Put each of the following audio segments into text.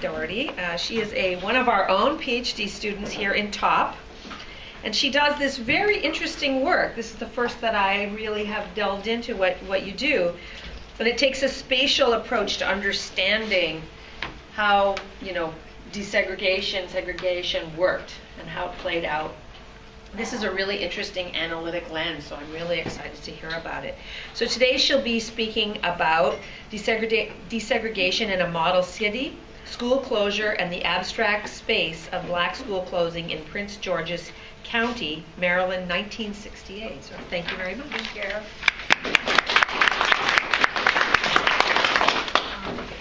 Dougherty. She is one of our own PhD students here in TOP. And she does this very interesting work. This is the first that I really have delved into what you do. And it takes a spatial approach to understanding how, desegregation, segregation worked and how it played out. This is a really interesting analytic lens, so I'm really excited to hear about it. So today she'll be speaking about desegregation in a model city, school closure, and the abstract space of black school closing in Prince George's County, Maryland, 1968. So thank you very much. Thank you.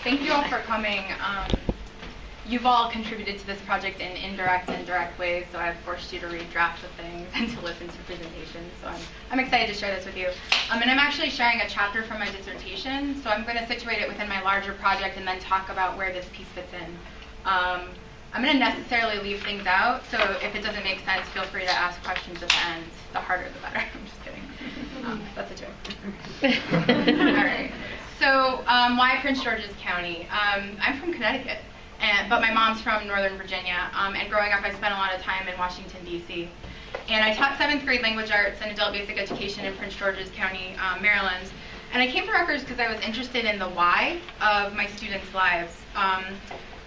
Thank you all for coming. You've all contributed to this project in indirect and direct ways, so I've forced you to read drafts of things and to listen to presentations. So I'm excited to share this with you. And I'm actually sharing a chapter from my dissertation, so I'm going to situate it within my larger project and then talk about where this piece fits in. I'm going to necessarily leave things out, so if it doesn't make sense, feel free to ask questions at the end. The harder, the better. I'm just kidding. That's a joke. All right. So why Prince George's County? I'm from Connecticut. But my mom's from Northern Virginia, and growing up I spent a lot of time in Washington, D.C. And I taught 7th grade language arts and adult basic education in Prince George's County, Maryland. And I came to Rutgers because I was interested in the why of my students' lives.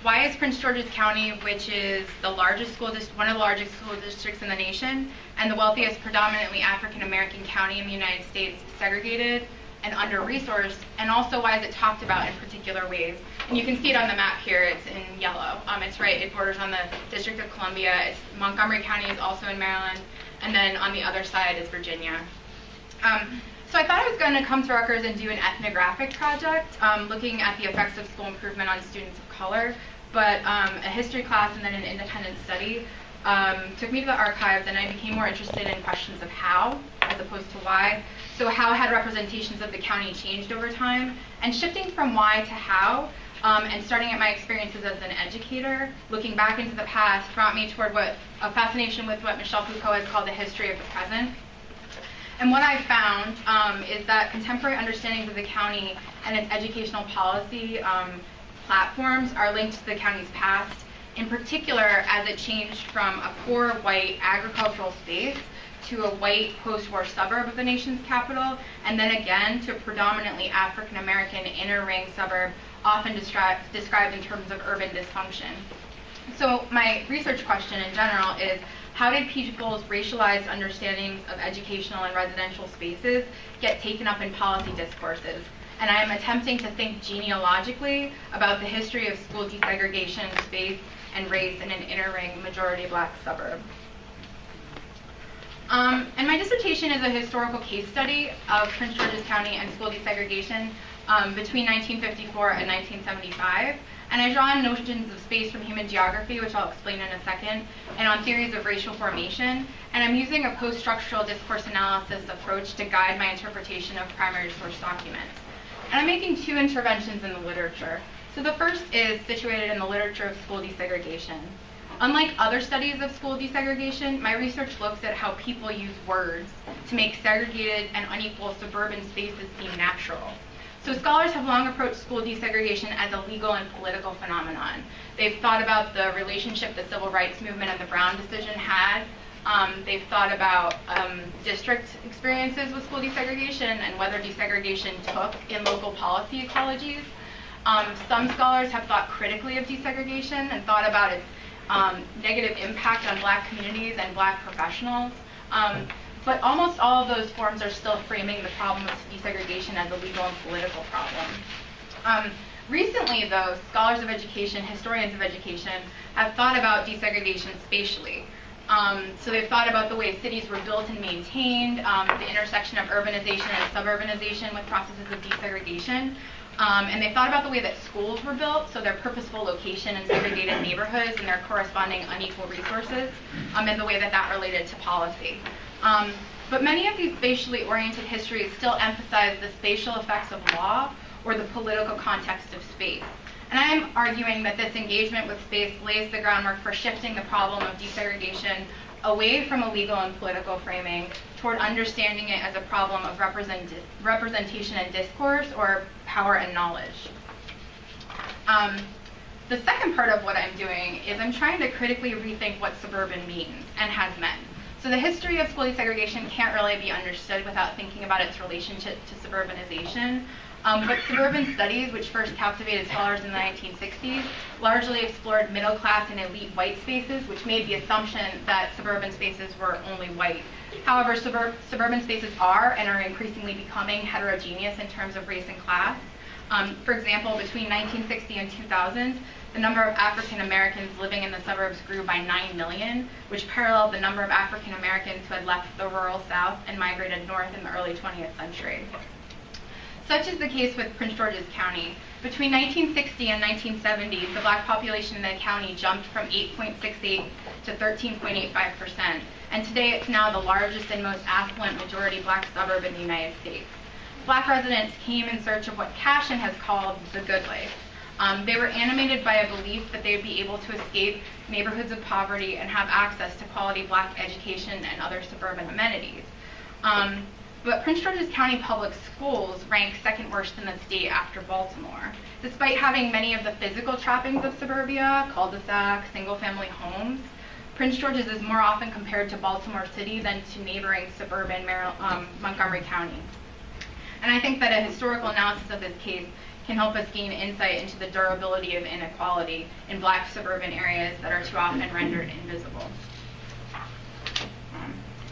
Why is Prince George's County, which is the largest one of the largest school districts in the nation, and the wealthiest predominantly African-American county in the United States, segregated and under-resourced, and also why is it talked about in particular ways? And you can see it on the map here, it's in yellow. It's right, it borders on the District of Columbia. Montgomery County is also in Maryland, and then on the other side is Virginia. So I thought I was going to come to Rutgers and do an ethnographic project, looking at the effects of school improvement on students of color, but a history class and then an independent study took me to the archives, and I became more interested in questions of how as opposed to why. So how had representations of the county changed over time? And shifting from why to how, and starting at my experiences as an educator, looking back into the past, brought me toward a fascination with what Michel Foucault has called the history of the present. And what I found is that contemporary understandings of the county and its educational policy platforms are linked to the county's past, in particular as it changed from a poor white agricultural space to a white post-war suburb of the nation's capital, and then again to a predominantly African-American inner ring suburb, often described in terms of urban dysfunction. So my research question in general is, how did people's racialized understandings of educational and residential spaces get taken up in policy discourses? And I'm attempting to think genealogically about the history of school desegregation, space, and race in an inner ring majority black suburb. And my dissertation is a historical case study of Prince George's County and school desegregation between 1954 and 1975. And I draw on notions of space from human geography, which I'll explain in a second, and on theories of racial formation. And I'm using a post-structural discourse analysis approach to guide my interpretation of primary source documents. And I'm making two interventions in the literature. So the first is situated in the literature of school desegregation. Unlike other studies of school desegregation, my research looks at how people use words to make segregated and unequal suburban spaces seem natural. So scholars have long approached school desegregation as a legal and political phenomenon. They've thought about the relationship the civil rights movement and the Brown decision had. They've thought about district experiences with school desegregation and whether desegregation took in local policy ecologies. Some scholars have thought critically of desegregation and thought about its negative impact on black communities and black professionals. But almost all of those forms are still framing the problem of desegregation as a legal and political problem. Recently, though, scholars of education, historians of education, have thought about desegregation spatially. So they've thought about the way cities were built and maintained, the intersection of urbanization and suburbanization with processes of desegregation. And they thought about the way that schools were built, so their purposeful location in segregated neighborhoods and their corresponding unequal resources, and the way that that related to policy. But many of these spatially oriented histories still emphasize the spatial effects of law or the political context of space. And I'm arguing that this engagement with space lays the groundwork for shifting the problem of desegregation away from a legal and political framing toward understanding it as a problem of representation and discourse, or power and knowledge. The second part of what I'm doing is I'm trying to critically rethink what suburban means and has meant. So the history of school desegregation can't really be understood without thinking about its relationship to suburbanization. But suburban studies, which first captivated scholars in the 1960s, largely explored middle class and elite white spaces, which made the assumption that suburban spaces were only white. However, suburban spaces are and are increasingly becoming heterogeneous in terms of race and class. For example, between 1960 and 2000, the number of African Americans living in the suburbs grew by 9 million, which paralleled the number of African Americans who had left the rural South and migrated north in the early 20th century. Such is the case with Prince George's County. Between 1960 and 1970, the black population in the county jumped from 8.68 to 13.85%, and today it's now the largest and most affluent majority black suburb in the United States. Black residents came in search of what Cashin has called the good life. They were animated by a belief that they would be able to escape neighborhoods of poverty and have access to quality black education and other suburban amenities. But Prince George's County Public Schools rank second worst in the state after Baltimore. Despite having many of the physical trappings of suburbia, cul-de-sac, single-family homes, Prince George's is more often compared to Baltimore City than to neighboring suburban Montgomery County. And I think that a historical analysis of this case can help us gain insight into the durability of inequality in black suburban areas that are too often rendered invisible.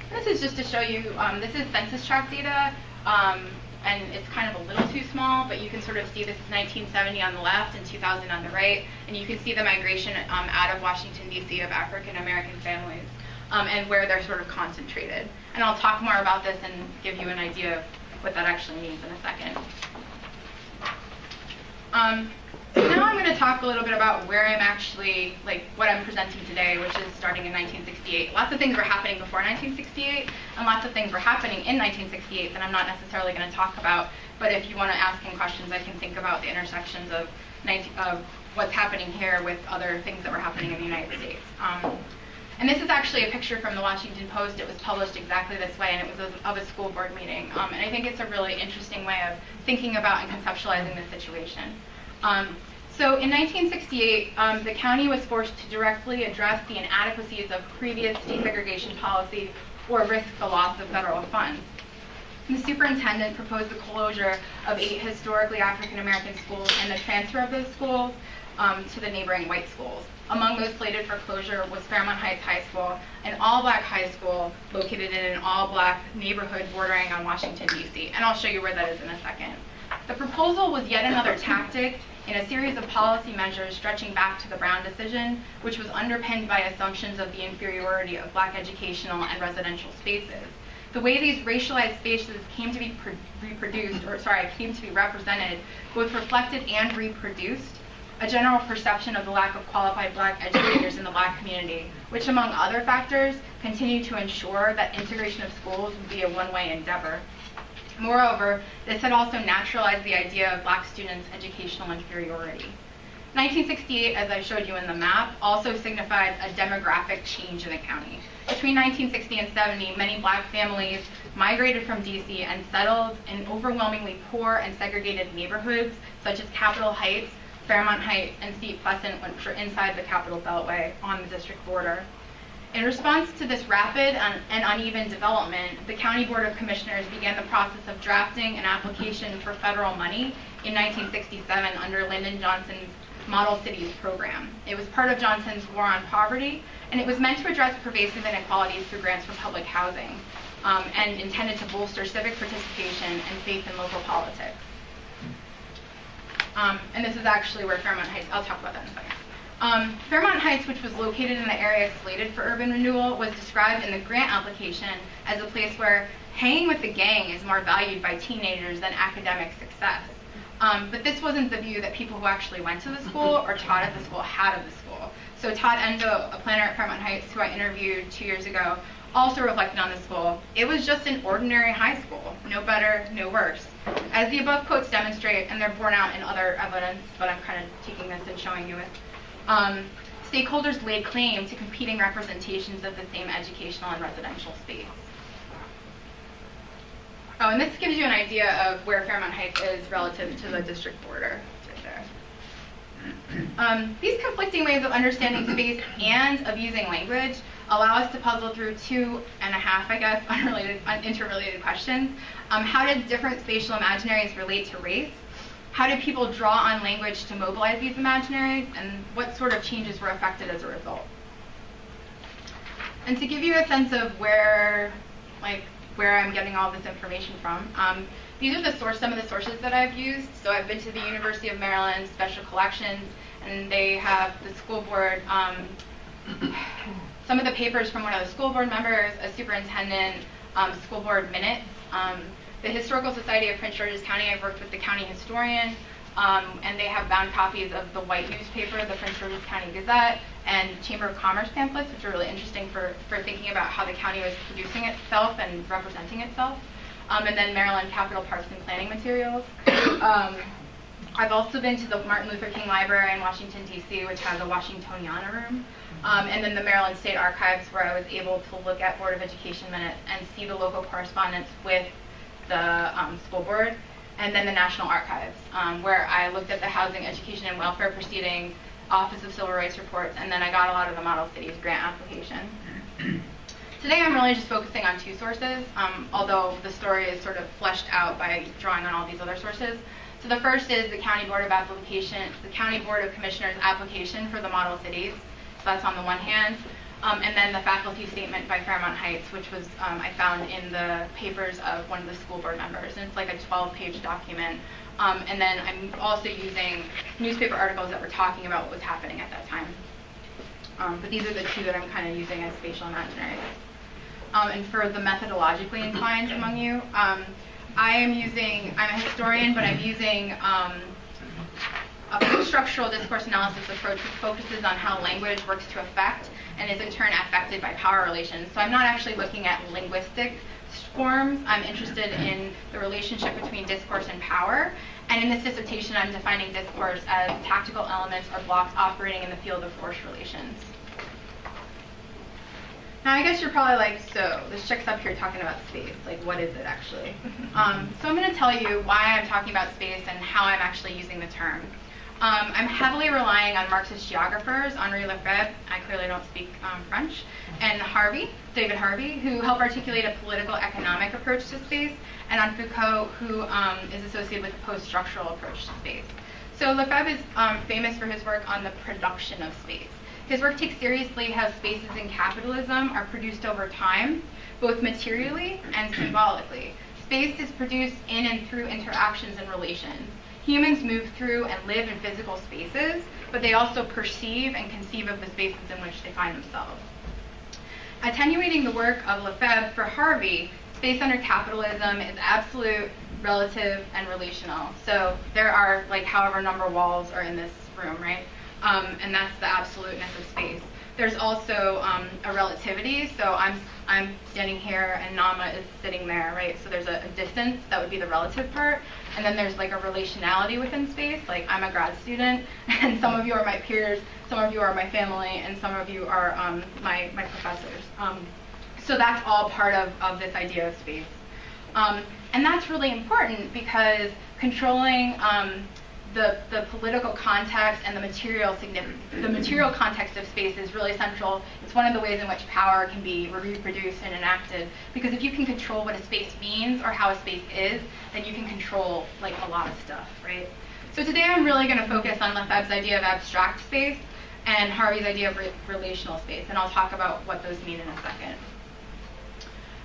This is just to show you, this is census tract data, and it's kind of a little too small, but you can sort of see this is 1970 on the left and 2000 on the right, and you can see the migration out of Washington, D.C. of African American families, and where they're sort of concentrated. And I'll talk more about this and give you an idea of what that actually means in a second. So now I'm going to talk a little bit about where I'm actually, like what I'm presenting today, which is starting in 1968. Lots of things were happening before 1968, and lots of things were happening in 1968 that I'm not necessarily going to talk about, but if you want to ask him questions, I can think about the intersections of what's happening here with other things that were happening in the United States. And this is actually a picture from the Washington Post. It was published exactly this way, and it was of a school board meeting. And I think it's a really interesting way of thinking about and conceptualizing this situation. So in 1968, the county was forced to directly address the inadequacies of previous desegregation policy or risk the loss of federal funds. The superintendent proposed the closure of 8 historically African American schools and the transfer of those schools to the neighboring white schools. Among those slated for closure was Fairmont Heights High School, an all-black high school located in an all-black neighborhood bordering on Washington, D.C. And I'll show you where that is in a second. The proposal was yet another tactic in a series of policy measures stretching back to the Brown decision, which was underpinned by assumptions of the inferiority of black educational and residential spaces. The way these racialized spaces came to be represented both reflected and reproduced a general perception of the lack of qualified black educators in the black community, which among other factors continued to ensure that integration of schools would be a one-way endeavor. Moreover, this had also naturalized the idea of black students' educational inferiority. 1968, as I showed you in the map, also signified a demographic change in the county. Between 1960 and 70, many black families migrated from D.C. and settled in overwhelmingly poor and segregated neighborhoods such as Capitol Heights, Fairmont Heights, and Seat Pleasant, which are inside the Capitol Beltway on the district border. In response to this rapid and uneven development, the County Board of Commissioners began the process of drafting an application for federal money in 1967 under Lyndon Johnson's Model Cities program. It was part of Johnson's War on Poverty, and it was meant to address pervasive inequalities through grants for public housing, and intended to bolster civic participation and faith in local politics. And this is actually where Fairmont Heights, I'll talk about that in a second. Fairmont Heights, which was located in the area slated for urban renewal, was described in the grant application as a place where hanging with the gang is more valued by teenagers than academic success. But this wasn't the view that people who actually went to the school or taught at the school had of the school. So Todd Enzo, a planner at Fairmont Heights, who I interviewed 2 years ago, also reflected on the school. It was just an ordinary high school, no better, no worse. As the above quotes demonstrate, and they're borne out in other evidence, but I'm kind of taking this and showing you it, stakeholders laid claim to competing representations of the same educational and residential space. Oh, and this gives you an idea of where Fairmont Heights is relative to the district border. It's right there. These conflicting ways of understanding space and of using language allow us to puzzle through 2.5, I guess, interrelated questions. How did different spatial imaginaries relate to race? How did people draw on language to mobilize these imaginaries? And what sort of changes were affected as a result? And to give you a sense of where I'm getting all this information from, these are some of the sources that I've used. So I've been to the University of Maryland Special Collections, and they have the school board, some of the papers from one of the school board members, a superintendent, school board minutes. The Historical Society of Prince George's County, I've worked with the county historian, and they have bound copies of the white newspaper, the Prince George's County Gazette, and Chamber of Commerce pamphlets, which are really interesting for thinking about how the county was producing itself and representing itself. And then Maryland Capital Parks and Planning materials. I've also been to the Martin Luther King Library in Washington, D.C., which has a Washingtoniana room. And then the Maryland State Archives, where I was able to look at Board of Education minutes and see the local correspondence with the school board. And then the National Archives, where I looked at the Housing, Education, and Welfare Proceedings, Office of Civil Rights reports, and then I got a lot of the Model Cities grant application. Today I'm really just focusing on 2 sources, although the story is sort of fleshed out by drawing on all these other sources. So the first is the County Board of Commissioners application for the Model Cities. So that's on the one hand. And then the faculty statement by Fairmont Heights, which was I found in the papers of one of the school board members. And it's like a 12-page document. And then I'm also using newspaper articles that were talking about what was happening at that time. But these are the 2 that I'm kind of using as spatial imaginaries. And for the methodologically inclined among you, I'm a historian, but I'm using a post-structural discourse analysis approach which focuses on how language works to affect and is in turn affected by power relations. So I'm not actually looking at linguistic forms. I'm interested in the relationship between discourse and power. And in this dissertation, I'm defining discourse as tactical elements or blocks operating in the field of force relations. Now, I guess you're probably like, so this chick's up here talking about space. Like, what is it actually? So I'm going to tell you why I'm talking about space and how I'm actually using the term. I'm heavily relying on Marxist geographers, Henri Lefebvre, I clearly don't speak French, and David Harvey, who help articulate a political economic approach to space, and on Foucault, who is associated with a post-structural approach to space. So Lefebvre is famous for his work on the production of space. His work takes seriously how spaces in capitalism are produced over time, both materially and symbolically. Space is produced in and through interactions and relations. Humans move through and live in physical spaces, but they also perceive and conceive of the spaces in which they find themselves. Attenuating the work of Lefebvre for Harvey, space under capitalism is absolute, relative, and relational. So there are like however number walls are in this room, right? And that's the absoluteness of space. There's also a relativity, so I'm standing here and Nama is sitting there, right? So there's a distance, that would be the relative part. And then there's like a relationality within space, like I'm a grad student, and some of you are my peers, some of you are my family, and some of you are my professors. So that's all part of this idea of space. And that's really important because controlling the political context and the material context of space is really central. It's one of the ways in which power can be reproduced and enacted, because if you can control what a space means or how a space is, then you can control like a lot of stuff, right? So today I'm really going to focus on Lefebvre's idea of abstract space and Harvey's idea of relational space, and I'll talk about what those mean in a second.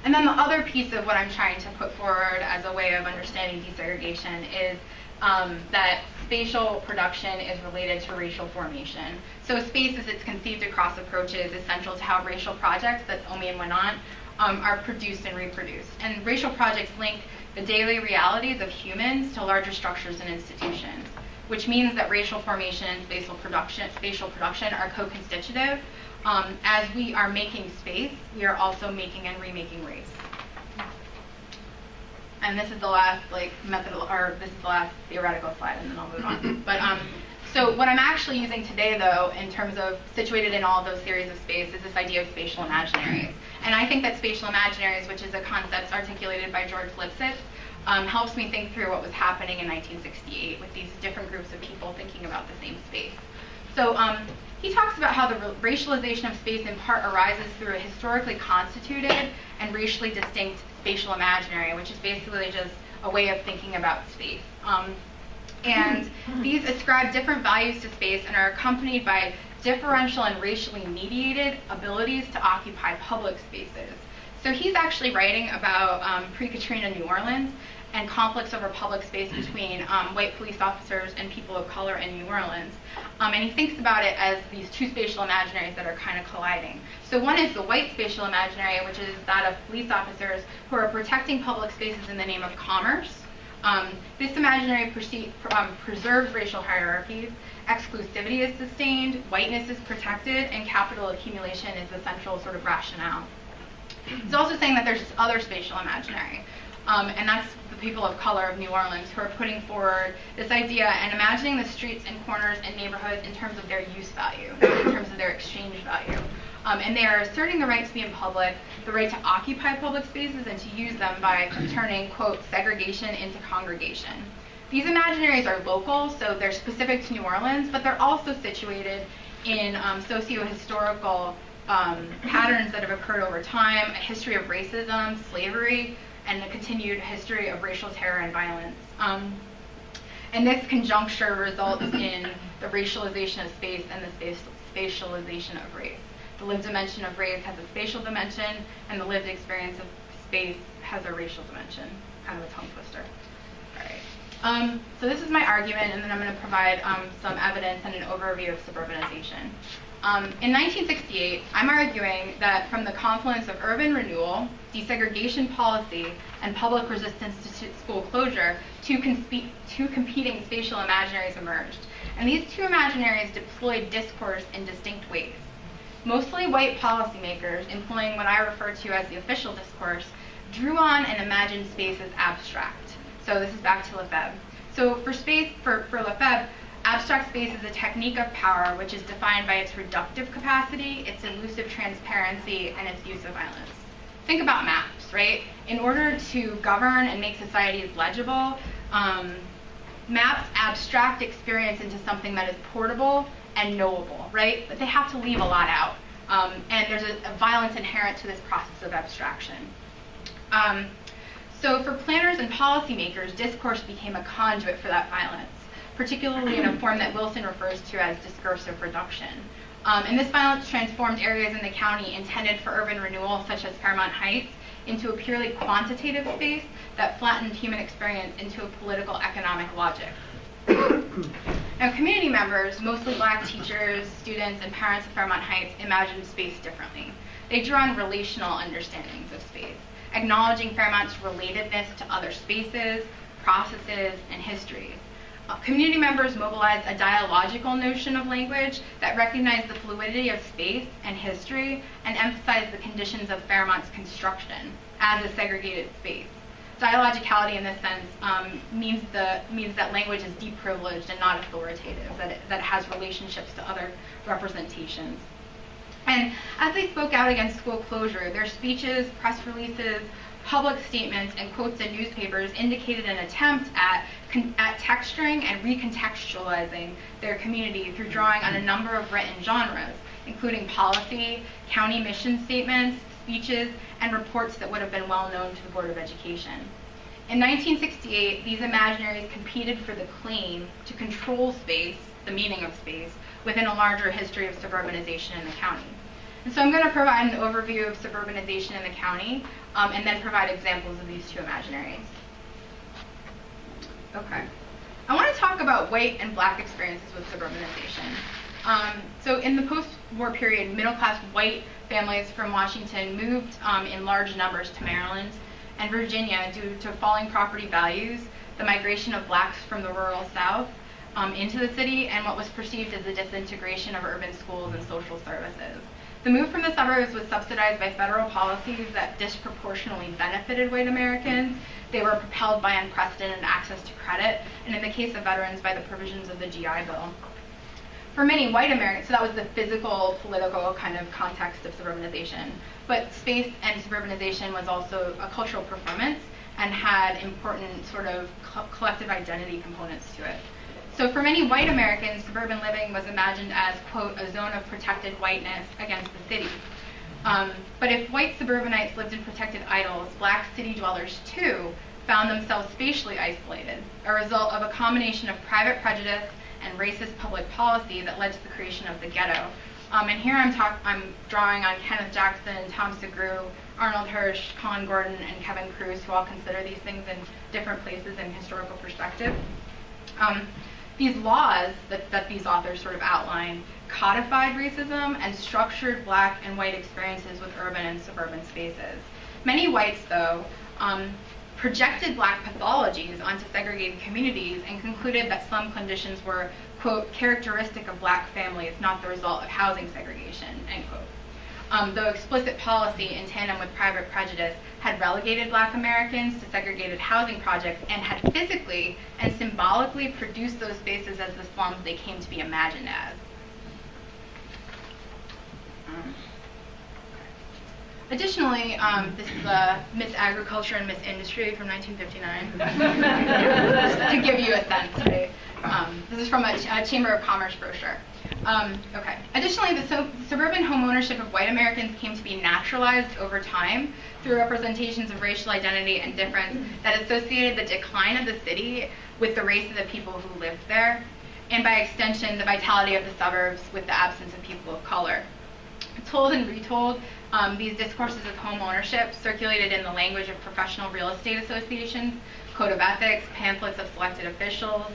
And then the other piece of what I'm trying to put forward as a way of understanding desegregation is that spatial production is related to racial formation. So space, as it's conceived across approaches, is central to how racial projects, that's Omi and Wenant, are produced and reproduced. And racial projects link the daily realities of humans to larger structures and institutions, which means that racial formation and spatial production are co-constitutive. As we are making space, we are also making and remaking race. And this is the last this is the last theoretical slide, and then I'll move on. But so what I'm actually using today, though, in terms of situated in all of those theories of space, is this idea of spatial imaginaries. And I think that spatial imaginaries, which is a concept articulated by George Lipsitz, helps me think through what was happening in 1968 with these different groups of people thinking about the same space. So he talks about how the racialization of space in part arises through a historically constituted and racially distinct spatial imaginary, which is basically just a way of thinking about space. And these ascribe different values to space and are accompanied by differential and racially mediated abilities to occupy public spaces. So he's actually writing about pre-Katrina New Orleans and conflicts over public space between white police officers and people of color in New Orleans. And he thinks about it as these two spatial imaginaries that are kind of colliding. So one is the white spatial imaginary, which is that of police officers who are protecting public spaces in the name of commerce. This imaginary preserves racial hierarchies, exclusivity is sustained, whiteness is protected, and capital accumulation is the central sort of rationale. It's also saying that there's this other spatial imaginary, and that's the people of color of New Orleans who are putting forward this idea and imagining the streets and corners and neighborhoods in terms of their use value, in terms of their exchange value. And they are asserting the right to be in public, the right to occupy public spaces, and to use them by turning, quote, segregation into congregation. These imaginaries are local, so they're specific to New Orleans, but they're also situated in socio-historical patterns that have occurred over time, a history of racism, slavery, and the continued history of racial terror and violence. And this conjuncture results in the racialization of space and the spatialization of race. The lived dimension of race has a spatial dimension, and the lived experience of space has a racial dimension. Kind of a tongue twister. All right. So this is my argument, and then I'm going to provide some evidence and an overview of suburbanization. In 1968, I'm arguing that from the confluence of urban renewal, desegregation policy, and public resistance to school closure, two competing spatial imaginaries emerged. And these two imaginaries deployed discourse in distinct ways. Mostly white policymakers, employing what I refer to as the official discourse, drew on and imagined space as abstract. So this is back to Lefebvre. So for Lefebvre, abstract space is a technique of power which is defined by its reductive capacity, its elusive transparency, and its use of violence. Think about maps, right? In order to govern and make societies legible, maps abstract experience into something that is portable and knowable, right? But they have to leave a lot out. And there's a violence inherent to this process of abstraction. So for planners and policymakers, discourse became a conduit for that violence, particularly in a form that Wilson refers to as discursive reduction. And this violence transformed areas in the county intended for urban renewal, such as Fairmont Heights, into a purely quantitative space that flattened human experience into a political economic logic. Now, community members, mostly black teachers, students, and parents of Fairmont Heights, imagined space differently. They drew on relational understandings of space, acknowledging Fairmont's relatedness to other spaces, processes, and histories. Community members mobilized a dialogical notion of language that recognized the fluidity of space and history and emphasized the conditions of Fairmont's construction as a segregated space. Dialogicality in this sense means that language is deprivileged and not authoritative, that it has relationships to other representations. And as they spoke out against school closure, their speeches, press releases, public statements, and quotes in newspapers indicated an attempt at texturing and recontextualizing their community through drawing on a number of written genres, including policy, county mission statements, speeches, and reports that would have been well known to the Board of Education. In 1968, these imaginaries competed for the claim to control space, the meaning of space, within a larger history of suburbanization in the county. And so I'm going to provide an overview of suburbanization in the county, and then provide examples of these two imaginaries. Okay. I want to talk about white and black experiences with suburbanization. So in the post-war period, middle-class white families from Washington moved in large numbers to Maryland and Virginia due to falling property values, the migration of blacks from the rural South into the city, and what was perceived as the disintegration of urban schools and social services. The move from the suburbs was subsidized by federal policies that disproportionately benefited white Americans. They were propelled by unprecedented access to credit, and in the case of veterans, by the provisions of the GI Bill. For many white Americans, so that was the physical, political kind of context of suburbanization, but space and suburbanization was also a cultural performance and had important sort of collective identity components to it. So for many white Americans, suburban living was imagined as, quote, a zone of protected whiteness against the city. But if white suburbanites lived in protected idols, black city dwellers, too, found themselves spatially isolated, a result of a combination of private prejudice and racist public policy that led to the creation of the ghetto. And here I'm drawing on Kenneth Jackson, Tom Segru, Arnold Hirsch, Colin Gordon, and Kevin Cruz, who all consider these things in different places in historical perspective. These laws that these authors sort of outline codified racism and structured black and white experiences with urban and suburban spaces. Many whites, though, projected black pathologies onto segregated communities and concluded that some conditions were, quote, characteristic of black families, not the result of housing segregation, end quote. Though explicit policy in tandem with private prejudice had relegated black Americans to segregated housing projects and had physically and symbolically produced those spaces as the slums they came to be imagined as. Additionally, this is Miss Agriculture and Miss Industry from 1959, just to give you a sense, right? This is from a Chamber of Commerce brochure. Okay. Additionally, the suburban home ownership of white Americans came to be naturalized over time through representations of racial identity and difference that associated the decline of the city with the race of the people who lived there, and by extension, the vitality of the suburbs with the absence of people of color. Told and retold, these discourses of home ownership circulated in the language of professional real estate associations, code of ethics, pamphlets of selected officials,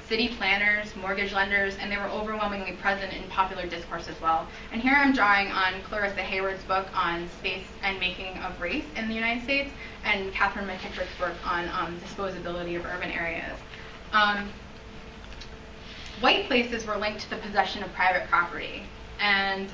city planners, mortgage lenders, and they were overwhelmingly present in popular discourse as well. And here I'm drawing on Clarissa Hayward's book on space and making of race in the United States, and Catherine McKittrick's work on disposability of urban areas. White places were linked to the possession of private property, and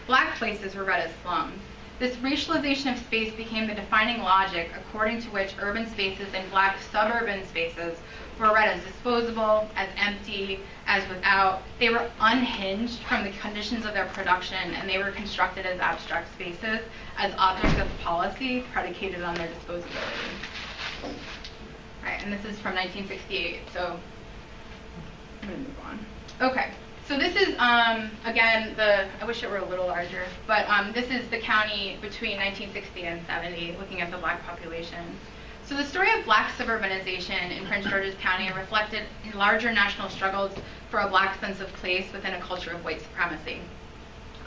black places were read as slums. This racialization of space became the defining logic according to which urban spaces and black suburban spaces were read as disposable, as empty, as without. They were unhinged from the conditions of their production, and they were constructed as abstract spaces, as objects of policy predicated on their disposability. Right, and this is from 1968, so I'm going to move on. Okay. So this is, again, I wish it were a little larger, but this is the county between 1960 and 70, looking at the black population. So the story of black suburbanization in Prince George's County reflected larger national struggles for a black sense of place within a culture of white supremacy.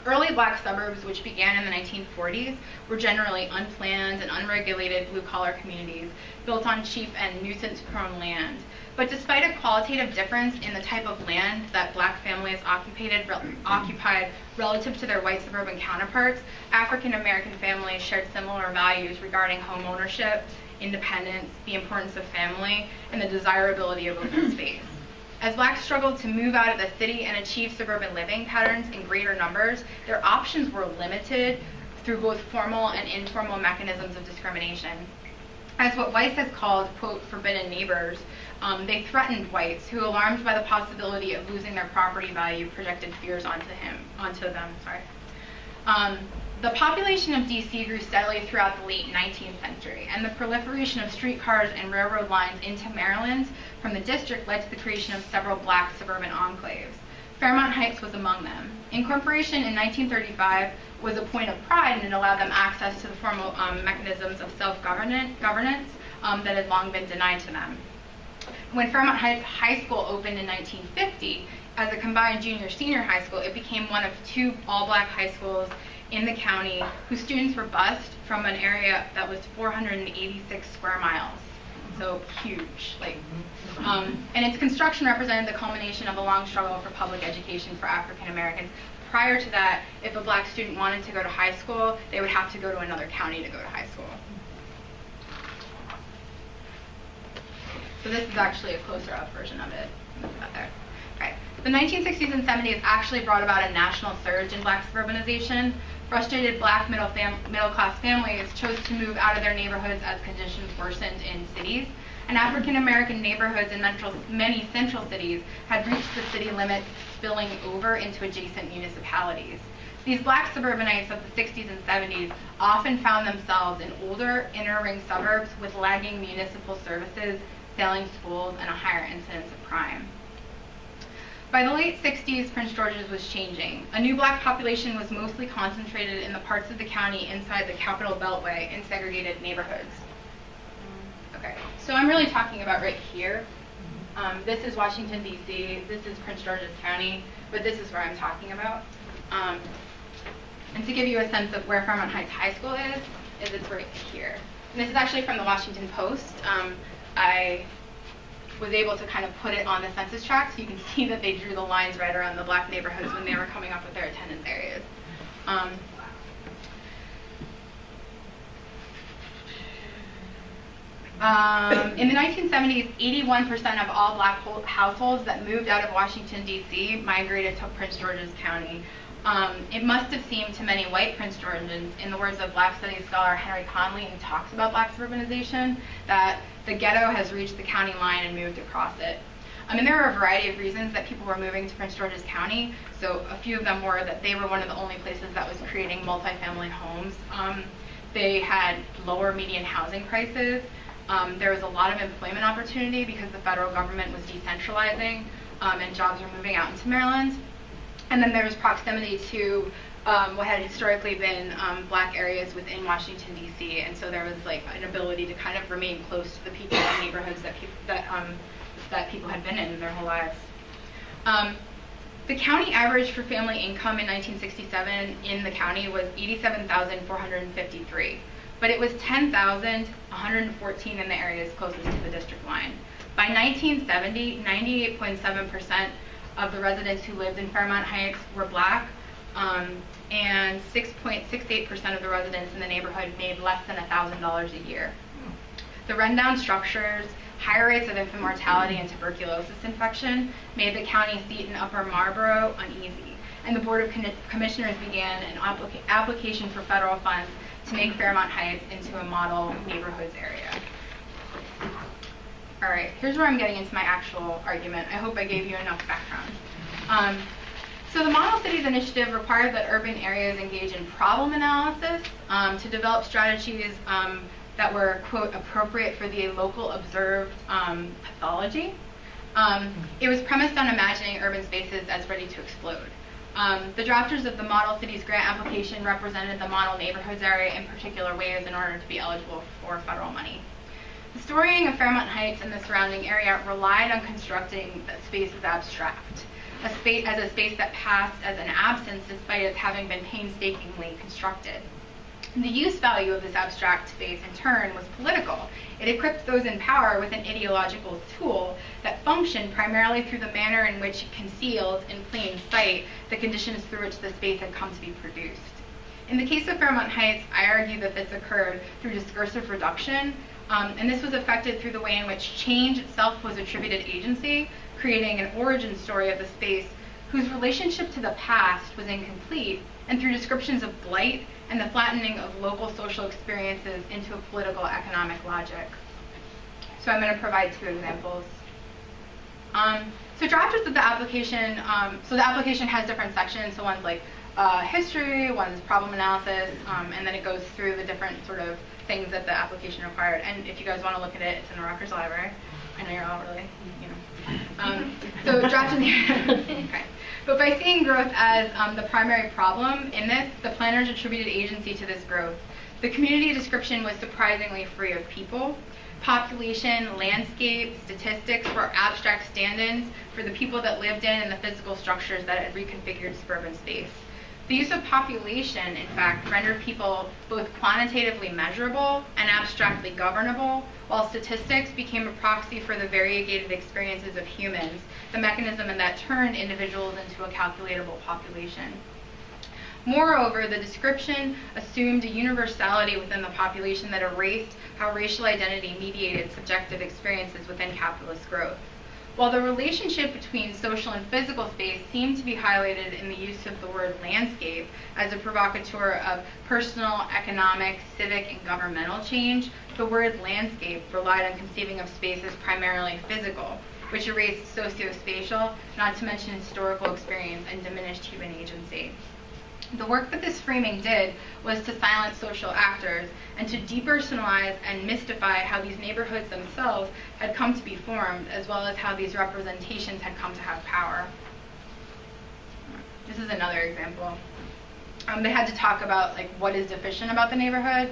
Early black suburbs, which began in the 1940s, were generally unplanned and unregulated blue-collar communities built on cheap and nuisance-prone land. But despite a qualitative difference in the type of land that black families occupied relative to their white suburban counterparts, African American families shared similar values regarding home ownership, independence, the importance of family, and the desirability of open space. As blacks struggled to move out of the city and achieve suburban living patterns in greater numbers, their options were limited through both formal and informal mechanisms of discrimination. As what Weiss has called, quote, forbidden neighbors, they threatened whites who, alarmed by the possibility of losing their property value, projected fears onto them. The population of D.C. grew steadily throughout the late 19th century, and the proliferation of streetcars and railroad lines into Maryland from the district led to the creation of several black suburban enclaves. Fairmount Heights was among them. Incorporation in 1935 was a point of pride, and it allowed them access to the formal mechanisms of self-governance that had long been denied to them. When Fairmount Heights High School opened in 1950, as a combined junior-senior high school, it became one of two all-black high schools in the county whose students were bused from an area that was 486 square miles. So huge. And its construction represented the culmination of a long struggle for public education for African Americans. Prior to that, if a black student wanted to go to high school, they would have to go to another county to go to high school. So this is actually a closer up version of it. There. Okay. The 1960s and 70s actually brought about a national surge in black suburbanization. Frustrated black middle-class families chose to move out of their neighborhoods as conditions worsened in cities. and African American neighborhoods in many central cities had reached the city limits, spilling over into adjacent municipalities. These black suburbanites of the 60s and 70s often found themselves in older, inner-ring suburbs with lagging municipal services, failing schools, and a higher incidence of crime. By the late 60s, Prince George's was changing. A new black population was mostly concentrated in the parts of the county inside the Capital Beltway in segregated neighborhoods. Okay, so I'm really talking about right here. This is Washington, D.C., this is Prince George's County, but this is where I'm talking about. And to give you a sense of where Fairmont Heights High School is it's right here. And this is actually from the Washington Post. I was able to kind of put it on the census tract, so you can see that they drew the lines right around the black neighborhoods when they were coming up with their attendance areas. In the 1970s, 81% of all black households that moved out of Washington, D.C. migrated to Prince George's County. It must have seemed to many white Prince Georgians, in the words of Black Studies scholar Henry Conley, who talks about black suburbanization, that the ghetto has reached the county line and moved across it. And there are a variety of reasons that people were moving to Prince George's County. So a few of them were that they were one of the only places that was creating multifamily homes. They had lower median housing prices. There was a lot of employment opportunity because the federal government was decentralizing and jobs were moving out into Maryland. And then there was proximity to what had historically been black areas within Washington, D.C., and so there was like an ability to kind of remain close to the people and neighborhoods that people had been in their whole lives. The county average for family income in 1967 in the county was $87,453, but it was $10,114 in the areas closest to the district line. By 1970, 98.7% of the residents who lived in Fairmont Heights were black, and 6.68% of the residents in the neighborhood made less than $1,000 a year. The rundown structures, higher rates of infant mortality and tuberculosis infection made the county seat in Upper Marlboro uneasy, and the Board of Commissioners began an application for federal funds to make Fairmont Heights into a model neighborhoods area. All right, here's where I'm getting into my actual argument. I hope I gave you enough background. So the Model Cities Initiative required that urban areas engage in problem analysis to develop strategies that were, quote, appropriate for the local observed pathology. It was premised on imagining urban spaces as ready to explode. The drafters of the Model Cities grant application represented the model neighborhoods area in particular ways in order to be eligible for federal money. The storying of Fairmont Heights and the surrounding area relied on constructing that space as abstract, as a space that passed as an absence despite its having been painstakingly constructed. And the use value of this abstract space, in turn, was political. It equipped those in power with an ideological tool that functioned primarily through the manner in which it concealed, in plain sight, the conditions through which the space had come to be produced. In the case of Fairmont Heights, I argue that this occurred through discursive reduction, and this was affected through the way in which change itself was attributed agency, creating an origin story of the space whose relationship to the past was incomplete, and through descriptions of blight and the flattening of local social experiences into a political economic logic. So I'm going to provide two examples. So drafters of the application, so the application has different sections. So one's like history, one's problem analysis, and then it goes through the different sort of things that the application required. And if you guys want to look at it, it's in the Rutgers Library. I know you're all really, So drafters, okay. But by seeing growth as the primary problem in this, the planners attributed agency to this growth. The community description was surprisingly free of people. Population, landscape, statistics were abstract stand-ins for the people that lived in and the physical structures that had reconfigured suburban space. The use of population, in fact, rendered people both quantitatively measurable and abstractly governable, while statistics became a proxy for the variegated experiences of humans, the mechanism that turned individuals into a calculatable population. Moreover, the description assumed a universality within the population that erased how racial identity mediated subjective experiences within capitalist growth. While the relationship between social and physical space seemed to be highlighted in the use of the word landscape as a provocateur of personal, economic, civic, and governmental change, The word landscape relied on conceiving of space as primarily physical, which erased socio-spatial, not to mention historical experience, and diminished human agency. The work that this framing did was to silence social actors and to depersonalize and mystify how these neighborhoods themselves had come to be formed, as well as how these representations had come to have power. This is another example. They had to talk about like what is deficient about the neighborhood,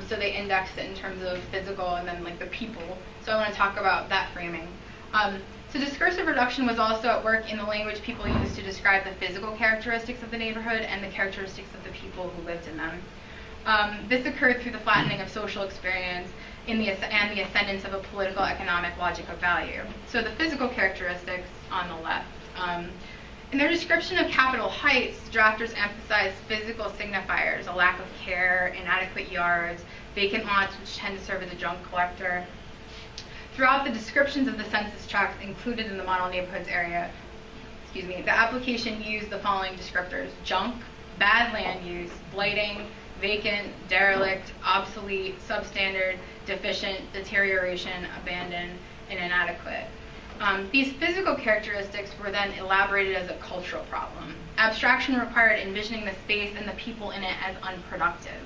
so they indexed it in terms of physical and then like the people. So I want to talk about that framing. So discursive reduction was also at work in the language people used to describe the physical characteristics of the neighborhood and the characteristics of the people who lived in them. This occurred through the flattening of social experience and the ascendance of a political economic logic of value. So the physical characteristics on the left. In their description of Capitol Heights, drafters emphasized physical signifiers, a lack of care, inadequate yards, vacant lots which tend to serve as a junk collector. Throughout the descriptions of the census tracts included in the model neighborhoods area, the application used the following descriptors: junk, bad land use, blighting, vacant, derelict, obsolete, substandard, deficient, deterioration, abandoned, and inadequate. These physical characteristics were then elaborated as a cultural problem. Abstraction required envisioning the space and the people in it as unproductive.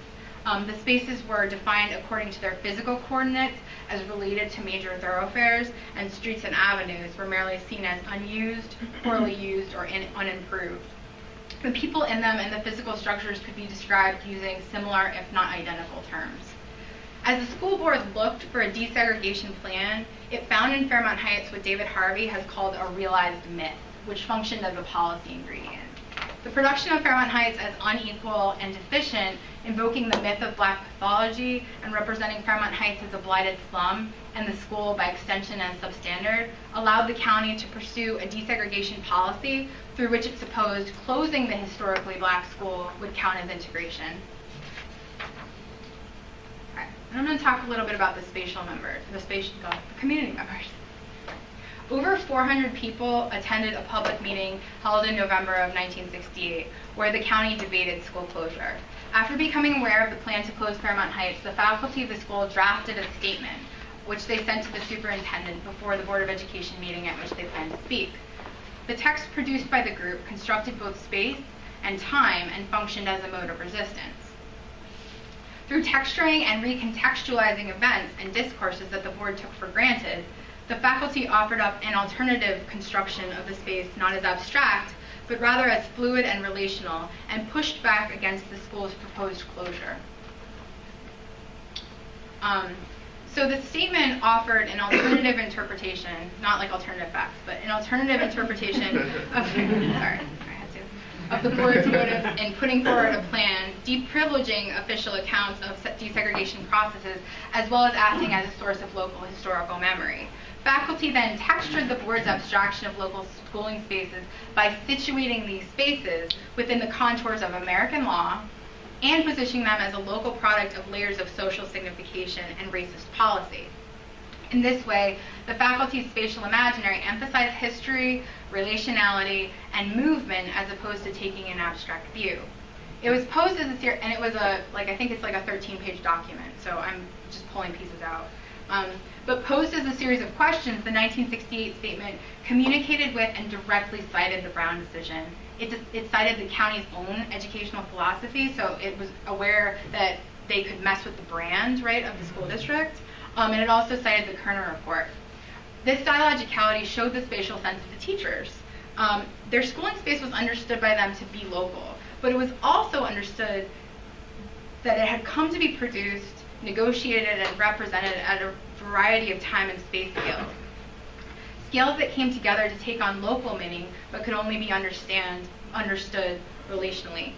The spaces were defined according to their physical coordinates as related to major thoroughfares, and streets and avenues were merely seen as unused, poorly used, or unimproved. The people in them and the physical structures could be described using similar, if not identical, terms. As the school board looked for a desegregation plan, it found in Fairmont Heights what David Harvey has called a realized myth, which functioned as a policy ingredient. The production of Fairmont Heights as unequal and deficient, invoking the myth of Black pathology and representing Fairmont Heights as a blighted slum and the school by extension as substandard, allowed the county to pursue a desegregation policy through which it supposed closing the historically Black school would count as integration. I'm going to talk a little bit about the spatial members, the community members. Over 400 people attended a public meeting held in November of 1968, where the county debated school closure. After becoming aware of the plan to close Fairmont Heights, the faculty of the school drafted a statement, which they sent to the superintendent before the Board of Education meeting at which they planned to speak. The text produced by the group constructed both space and time and functioned as a mode of resistance. Through texturing and recontextualizing events and discourses that the board took for granted, the faculty offered up an alternative construction of the space not as abstract, but rather as fluid and relational, and pushed back against the school's proposed closure. So the statement offered an alternative interpretation, not like alternative facts, but an alternative interpretation of the board's motive in putting forward a plan, deprivileging official accounts of desegregation processes, as well as acting as a source of local historical memory. Faculty then textured the board's abstraction of local schooling spaces by situating these spaces within the contours of American law and positioning them as a local product of layers of social signification and racist policy. In this way, the faculty's spatial imaginary emphasized history, relationality, and movement as opposed to taking an abstract view. It was posed as a series, and it was I think it's like a 13-page document, so I'm just pulling pieces out. But posed as a series of questions, the 1968 statement communicated with and directly cited the Brown decision. It cited the county's own educational philosophy, so it was aware that they could mess with the brand, right, of the school district. And it also cited the Kerner report. This dialogicality showed the spatial sense of the teachers. Their schooling space was understood by them to be local, but it was also understood that it had come to be produced, negotiated, and represented at a variety of time and space scales. Scales that came together to take on local meaning, but could only be understood relationally.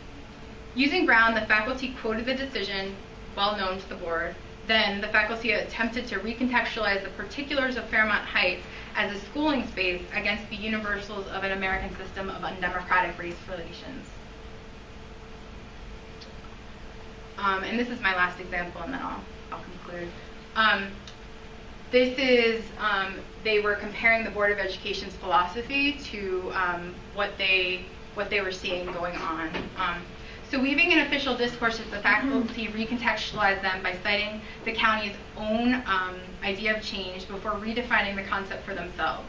Using Brown, the faculty quoted the decision, well known to the board. Then the faculty attempted to recontextualize the particulars of Fairmont Heights as a schooling space against the universals of an American system of undemocratic race relations. And this is my last example, and then I'll conclude. This is, they were comparing the Board of Education's philosophy to what they were seeing going on. So weaving in official discourses, the faculty recontextualized them by citing the county's own idea of change before redefining the concept for themselves.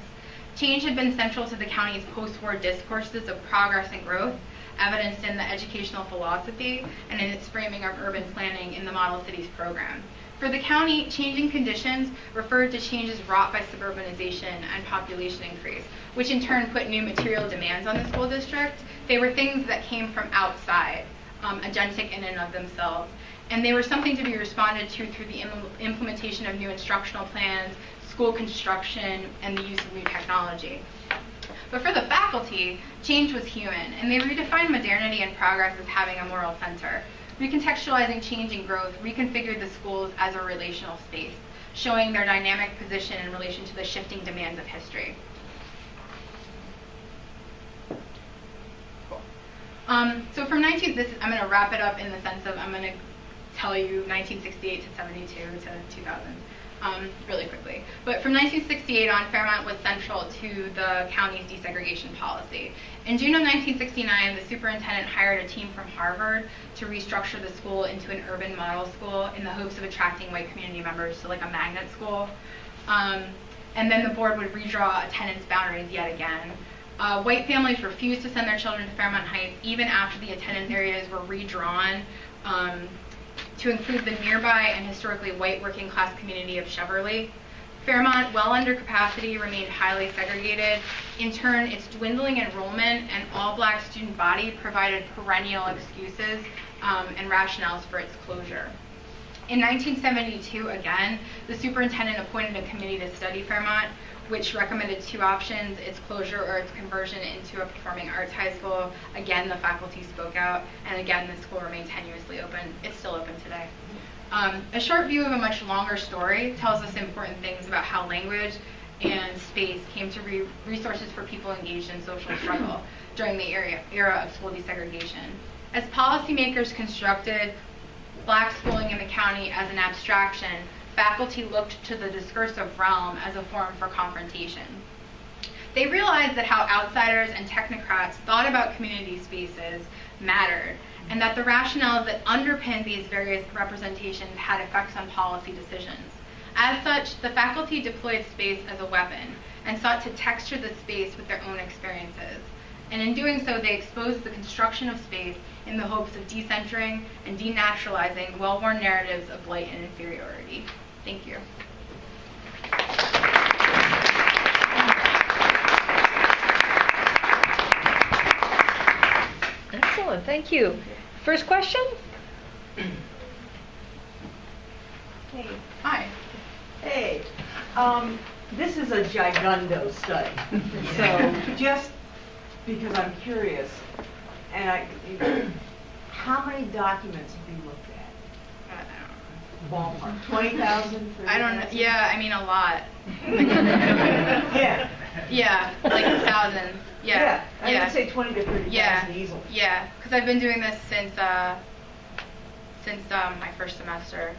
Change had been central to the county's post-war discourses of progress and growth, evidenced in the educational philosophy and in its framing of urban planning in the Model Cities program. For the county, changing conditions referred to changes wrought by suburbanization and population increase, which in turn put new material demands on the school district. They were things that came from outside, agentic in and of themselves, and they were something to be responded to through the implementation of new instructional plans, school construction, and the use of new technology. But for the faculty, change was human, and they redefined modernity and progress as having a moral center. Recontextualizing change and growth reconfigured the schools as a relational space, showing their dynamic position in relation to the shifting demands of history. Cool. So from I'm going to wrap it up in the sense of I'm going to tell you 1968 to 72 to 2000. Really quickly. But from 1968 on, Fairmont was central to the county's desegregation policy. In June of 1969, the superintendent hired a team from Harvard to restructure the school into an urban model school in the hopes of attracting white community members, so like a magnet school. And then the board would redraw attendance boundaries yet again. White families refused to send their children to Fairmont Heights even after the attendance areas were redrawn to include the nearby and historically white working class community of Cheverly. Fairmont, well under capacity, remained highly segregated. In turn, its dwindling enrollment and all-black student body provided perennial excuses and rationales for its closure. In 1972, again, the superintendent appointed a committee to study Fairmont, which recommended two options: its closure or its conversion into a performing arts high school. Again, the faculty spoke out, and again, the school remained tenuously open. It's still open today. A short view of a much longer story tells us important things about how language and space came to be resources for people engaged in social struggle during the era of school desegregation. As policymakers constructed black schooling in the county as an abstraction, faculty looked to the discursive realm as a forum for confrontation. They realized that how outsiders and technocrats thought about community spaces mattered, and that the rationales that underpinned these various representations had effects on policy decisions. As such, the faculty deployed space as a weapon and sought to texture the space with their own experiences. And in doing so, they exposed the construction of space in the hopes of decentering and denaturalizing well-worn narratives of blight and inferiority. Thank you. Excellent, thank you. First question? Hey. Hi. Hey. This is a gigundo study. So just because I'm curious, and how many documents have you looked at? Ballpark. 20,000? I don't know. Yeah, I mean a lot. Yeah. Yeah, like thousands. Yeah. I would say 20 to 30,000 easily. Yeah, because I've been doing this since my first semester.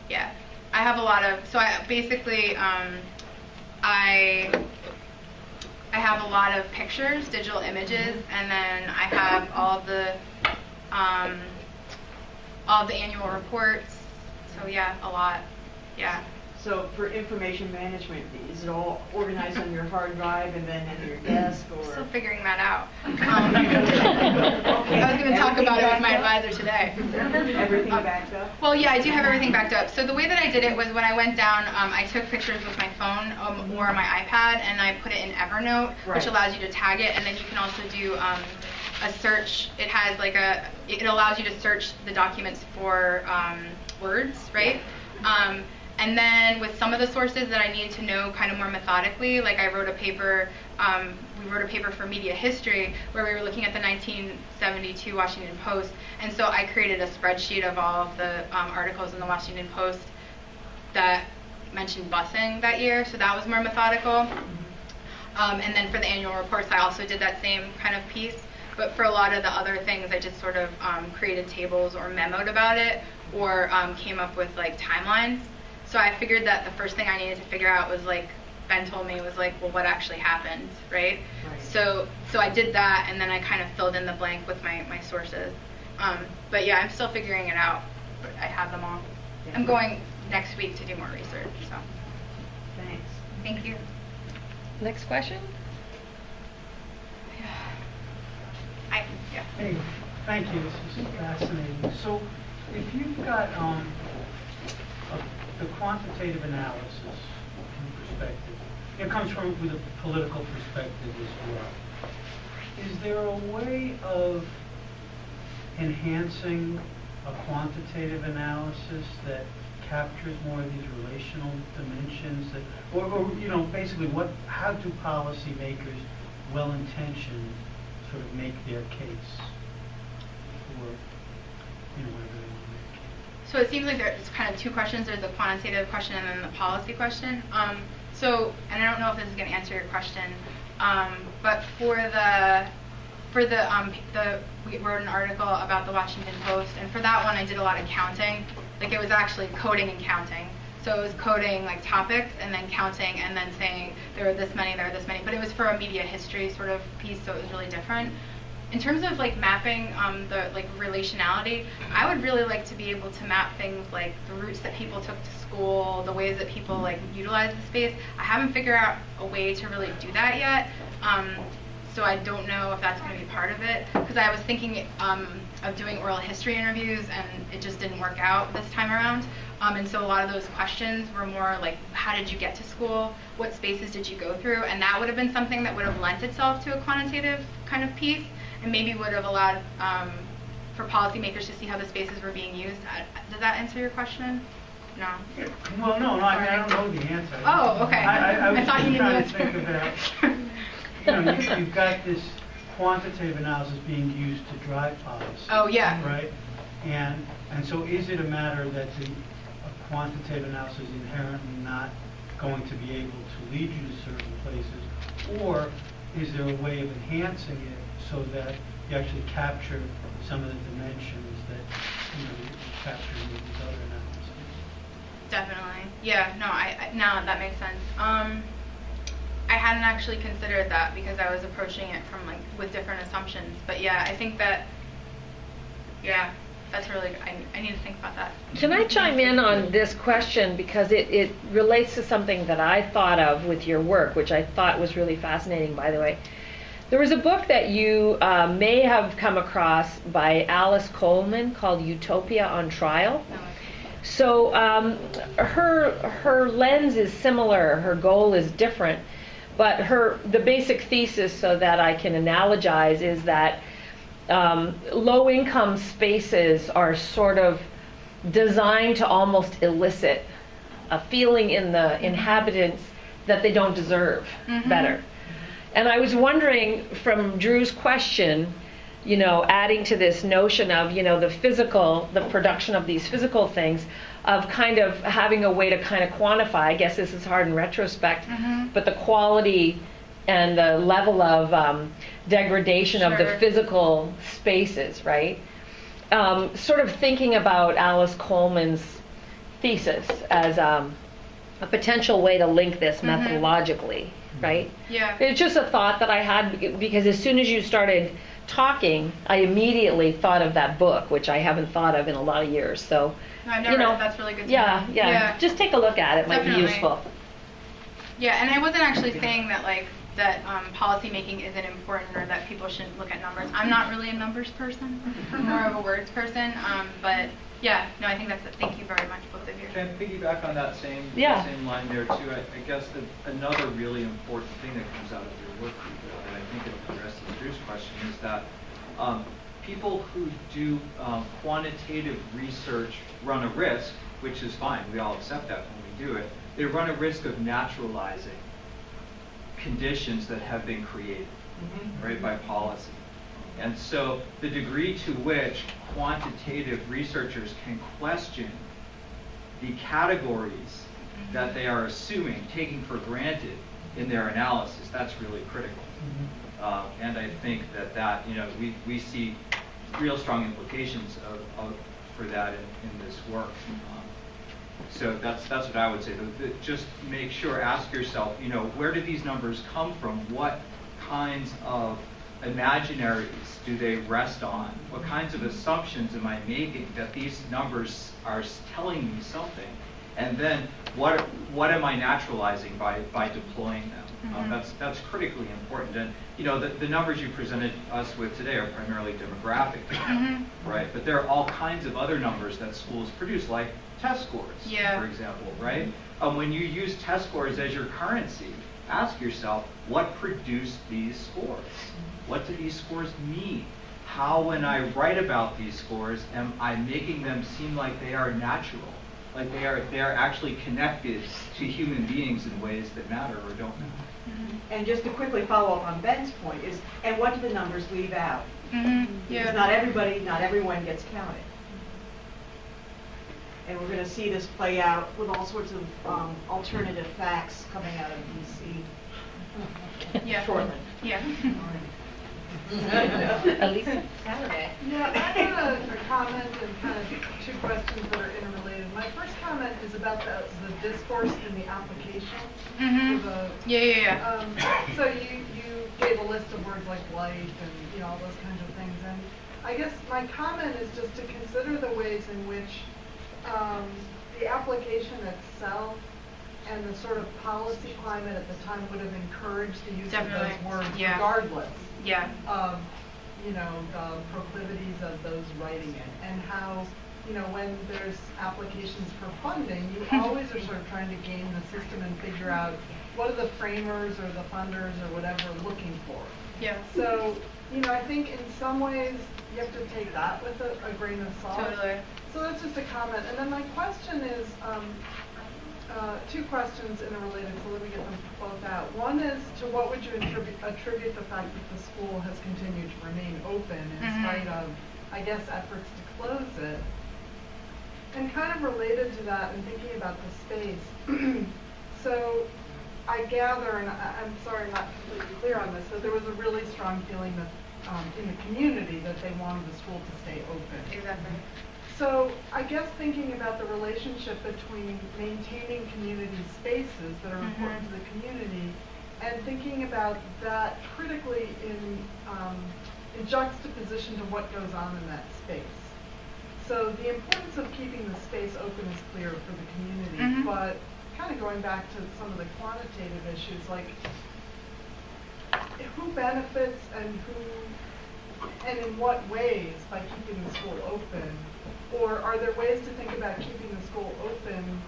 Yeah. I have a lot of, so I basically, I have a lot of pictures, digital images, and then I have all the annual reports. So yeah, a lot. Yeah. So for information management, is it all organized on your hard drive and then at your desk, or? Still figuring that out. I was going to talk about it with my advisor today. Everything backed up? Well, yeah, I do have everything backed up. So the way that I did it was when I went down, I took pictures with my phone or my iPad, and I put it in Evernote, which allows you to tag it, and then you can also do a search. It has like it allows you to search the documents for words, right? And then with some of the sources that I needed to know kind of more methodically, like I wrote a paper, we wrote a paper for media history where we were looking at the 1972 Washington Post, and so I created a spreadsheet of all of the articles in the Washington Post that mentioned busing that year, so that was more methodical. And then for the annual reports, I also did that same kind of piece, but for a lot of the other things, I just sort of created tables or memoed about it, or came up with like timelines. So I figured that the first thing I needed to figure out was like Ben told me was like, well, what actually happened, right? Right. So I did that, and then I kind of filled in the blank with my sources. But yeah, I'm still figuring it out, but I have them all. Yeah. I'm going next week to do more research, so. Thanks. Thank you. Next question? Yeah. Hey, thank you. This is fascinating. So, if you've got the quantitative analysis perspective, it comes from with a political perspective as well. Is there a way of enhancing a quantitative analysis that captures more of these relational dimensions that, or you know, basically how do policymakers, well-intentioned, sort of make their case for, you know, whatever they want to make? So it seems like there's kind of two questions. There's the quantitative question and then the policy question. So, and I don't know if this is going to answer your question, but we wrote an article about the Washington Post, and for that one I did a lot of counting. Like, it was actually coding and counting. So it was coding like topics and then counting and then saying there are this many, but it was for a media history sort of piece, so it was really different. In terms of like mapping the like relationality, I would really like to be able to map things like the routes that people took to school, the ways that people like utilize the space. I haven't figured out a way to really do that yet. So I don't know if that's going to be part of it, because I was thinking of doing oral history interviews, and it just didn't work out this time around. And so a lot of those questions were more like, how did you get to school? What spaces did you go through? And that would have been something that would have lent itself to a quantitative kind of piece, and maybe would have allowed for policymakers to see how the spaces were being used. Does that answer your question? No. Well, no, I mean, I don't know the answer. Oh, okay. I was thought you just knew the trying to answer. think about, you know, you've got this quantitative analysis being used to drive policy. Oh, yeah. Right? And so is it a matter that a quantitative analysis is inherently not going to be able to lead you to certain places, or is there a way of enhancing it so that you actually capture some of the dimensions that, you know, you capture in these other analyses? Definitely. Yeah, no, now that makes sense. I hadn't actually considered that because I was approaching it from like with different assumptions. But yeah, I think that, yeah, that's really, I need to think about that. Can I chime in on this question, because it relates to something that I thought of with your work, which I thought was really fascinating, by the way. There was a book that you may have come across by Alice Coleman called Utopia on Trial. No, So her lens is similar, her goal is different, but the basic thesis, so that I can analogize, is that low-income spaces are sort of designed to almost elicit a feeling in the inhabitants that they don't deserve better. And I was wondering, from Drew's question, you know, adding to this notion of, you know, the production of these physical things, of kind of having a way to kind of quantify, I guess this is hard in retrospect, but the quality and the level of degradation of the physical spaces, right? Sort of thinking about Alice Coleman's thesis as a potential way to link this methodologically, right? Yeah. It's just a thought that I had, because as soon as you started talking, I immediately thought of that book, which I haven't thought of in a lot of years. So, No, I've never read it. That's really good to yeah, know. yeah. Just take a look at it. It might Definitely. be useful. Yeah, and I wasn't actually saying that that policy making isn't important or that people shouldn't look at numbers. I'm not really a numbers person. I'm more of a words person. But yeah, no, I think that's it. Thank you very much, both of you. Can I piggyback on that same line there too? I guess that another really important thing that comes out of your work, and I think it addresses Drew's question, is that people who do quantitative research run a risk, which is fine, we all accept that when we do it. They run a risk of naturalizing conditions that have been created, right, by policy. And so the degree to which quantitative researchers can question the categories that they are assuming, taking for granted in their analysis, that's really critical. And I think that you know, we see real strong implications for that in this work. So that's what I would say. Just make sure, ask yourself, where do these numbers come from? What kinds of imaginaries do they rest on? What kinds of assumptions am I making that these numbers are telling me something? And then what am I naturalizing by deploying them? That's critically important. And the numbers you presented us with today are primarily demographic, right? But there are all kinds of other numbers that schools produce, like test scores, for example, right? When you use test scores as your currency, ask yourself, what produced these scores? What do these scores mean? How, when I write about these scores, am I making them seem like they are natural? Like they are actually connected to human beings in ways that matter or don't matter. And just to quickly follow up on Ben's point is, and what do the numbers leave out? Because not everyone gets counted. And we're going to see this play out with all sorts of alternative facts coming out of DC shortly. Elisa? Saturday. Yeah, I have a comment and kind of two questions that are interrelated. My first comment is about the discourse in the application. So you gave a list of words like light and all those kinds of things. And I guess my comment is just to consider the ways in which the application itself and the sort of policy climate at the time would have encouraged the use of those words regardless of, the proclivities of those writing it, and how, when there's applications for funding, you always are sort of trying to game the system and figure out what are the framers or the funders or whatever looking for. So, I think in some ways you have to take that with a grain of salt. So that's just a comment. And then my question is, two questions interrelated, so let me get them both out. One is, to what would you attribute the fact that the school has continued to remain open in spite of, I guess, efforts to close it? And kind of related to that, and thinking about the space, so I gather, and I'm sorry I'm not completely clear on this, that there was a really strong feeling that in the community that they wanted the school to stay open. So I guess thinking about the relationship between maintaining community spaces that are important to the community and thinking about that critically in juxtaposition to what goes on in that space. So the importance of keeping the space open is clear for the community, but kind of going back to some of the quantitative issues, like who benefits and in what ways by keeping the school open? Or are there ways to think about keeping the school open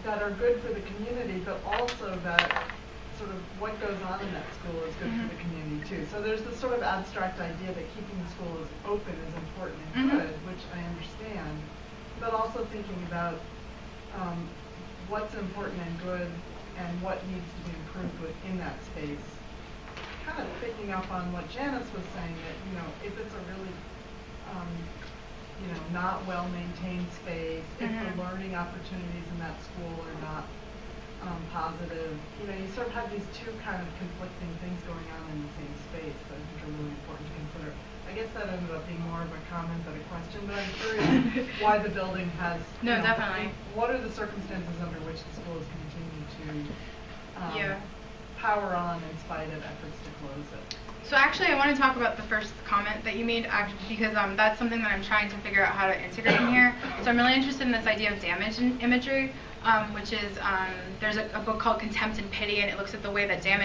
that are good for the community, but also that sort of what goes on in that school is good for the community too? So there's this sort of abstract idea that keeping the school open is important and good, which I understand, but also thinking about what's important and good and what needs to be improved within that space. Kind of picking up on what Janice was saying, that if it's a really not well-maintained space, if the learning opportunities in that school are not positive, you sort of have these two kind of conflicting things going on in the same space that I think are really important to consider. I guess that ended up being more of a comment than a question, but I'm curious why the building has, definitely. What are the circumstances under which the school has continued to power on in spite of efforts to close it? So actually, I want to talk about the first comment that you made, because that's something that I'm trying to figure out how to integrate in here. So I'm really interested in this idea of damage imagery, which is, there's a book called Contempt and Pity, and it looks at the way that damage